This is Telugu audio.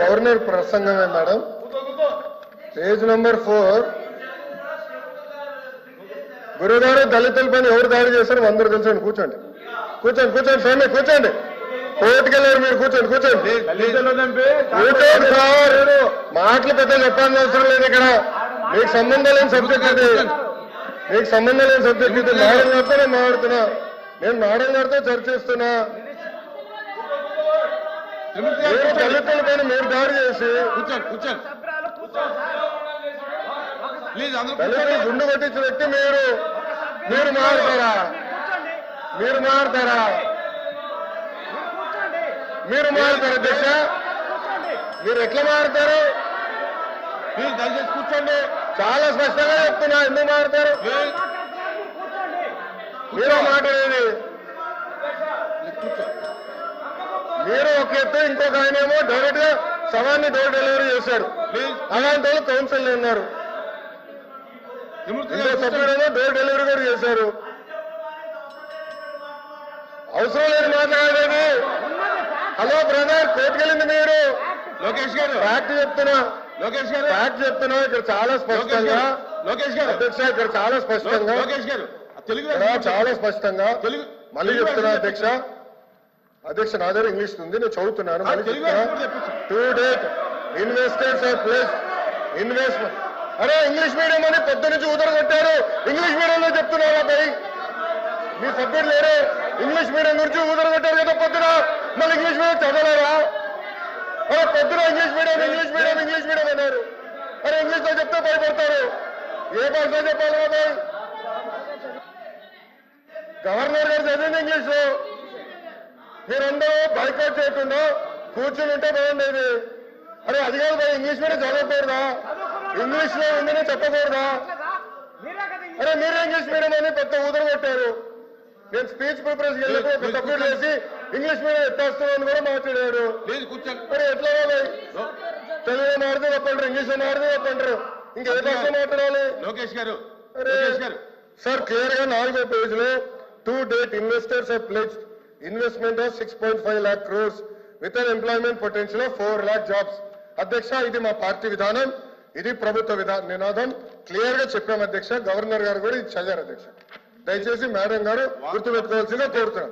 గవర్నర్ ప్రసంగమే మేడం. Page number 4. గురుగారు దళితులపైన ఎవరు దాడి చేశారు అందరూ తెలుసండి. కూర్చోండి కూర్చోండి కూర్చోండి స్వామి కూర్చోండి. కోర్టుకెళ్ళారు మీరు కూర్చోండి కూర్చోండి కూర్చోండి సార్. మాటలు పెద్ద చెప్పాల్సిన అవసరం లేదు ఇక్కడ. మీకు సంబంధం లేని సబ్జెక్ట్ ఇది. మీకు సంబంధం లేని సబ్జెక్ట్ ఇది. మేడం గారితో నేను మాట్లాడుతున్నా. నేను మేడం గారితో చర్చిస్తున్నా. దళితుల పైన మీరు దాడి చేసి దళితులు గుండు కొట్టించిన వ్యక్తి మీరు మీరు మారుతారా? మీరు మారుతారా? మీరు మారుతారు అధ్యక్ష? మీరు ఎట్లా మారుతారు? మీరు దయచేసి కూర్చోండి. చాలా స్పష్టంగా చెప్తున్నా. ఎందుకు మారుతారు? మీరు మాట్లాడేది మీరు ఒక ఎత్తు, ఇంకొక ఆయనేమో డైరెక్ట్ గా శవాన్ని డోర్ డెలివరీ చేశాడు. అలాంటి వాళ్ళు కౌన్సిల్ ఉన్నారు. ఇంకో సభ్యుడేమో డోర్ డెలివరీ కూడా చేశారు. అవసరం లేదు మాట్లాడేది. హలో బ్రదర్, కోర్టుకెళ్ళింది మీరు. లోకేష్ గారు ఫ్యాక్ట్ చెప్తున్నా. లోకేష్ గారు ఫ్యాక్ట్ చెప్తున్నా. ఇక్కడ చాలా స్పష్టంగా లోకేష్ గారు అధ్యక్ష, ఇక్కడ చాలా స్పష్టంగా లోకేష్ గారు తెలుగు చాలా స్పష్టంగా తెలుగు మళ్ళీ చెప్తున్నా అధ్యక్ష. అధ్యక్ష నా దగ్గర ఇంగ్లీష్ ఉంది, నేను చదువుతున్నాను. To date investors are place investment. అరే ఇంగ్లీష్ మీడియం అని పొద్దు నుంచి కొట్టారు. ఇంగ్లీష్ మీడియంలో చెప్తున్నారా భయ్? మీ సభ్యుడు లేరు. ఇంగ్లీష్ మీడియం గురించి కొట్టారు కదా పొద్దున. మళ్ళీ ఇంగ్లీష్ మీడియం చదవలేరా? అరే పొద్దున English medium English medium English medium అన్నారు. అరే ఇంగ్లీష్ లో చెప్తే భయపడతారు. ఏ భాషలో చెప్పాలి కదా? గవర్నర్ గారు చదివింది ఇంగ్లీష్ లో. మీరందరూ బైకాట్ చేయకుండా కూర్చుని ఉంటే బాగుండేది. అరే అది కాదు భయ్, ఇంగ్లీష్ మీడియం చదవకూడదా? ఇంగ్లీష్ లో ఉందని చెప్పకూడదా? అరే మీరే ఇంగ్లీష్ మీడియం అని పెద్ద కొట్టారు. నేను స్పీచ్ ప్రిపరేషన్ వెళ్ళినప్పుడు ఒక సభ్యుడు వేసి ఇంగ్లీష్ మీడియం ఎత్తేస్తామని కూడా మాట్లాడారు. మరి ఎట్లా తెలుగులో మాడితే చెప్పంటారు, ఇంగ్లీష్ లో మాడితే చెప్పంటారు. ఇంకా ఏ భాష మాట్లాడాలి? లోకేష్ గారు సార్ క్లియర్ గా 4వ పేజ్ లో to date investors are pledged investment of 6.5 lakh crores with an employment potential of 4 lakh jobs. అధ్యక్ష ఇది మా పార్టీ విధానం, ఇది ప్రభుత్వ నినాదం. క్లియర్ గా చెప్పాం అధ్యక్ష. గవర్నర్ గారు కూడా ఇది చదివారు అధ్యక్ష. దయచేసి మేడం గారు గుర్తుపెట్టుకోవాల్సిందిగా కోరుతున్నాం.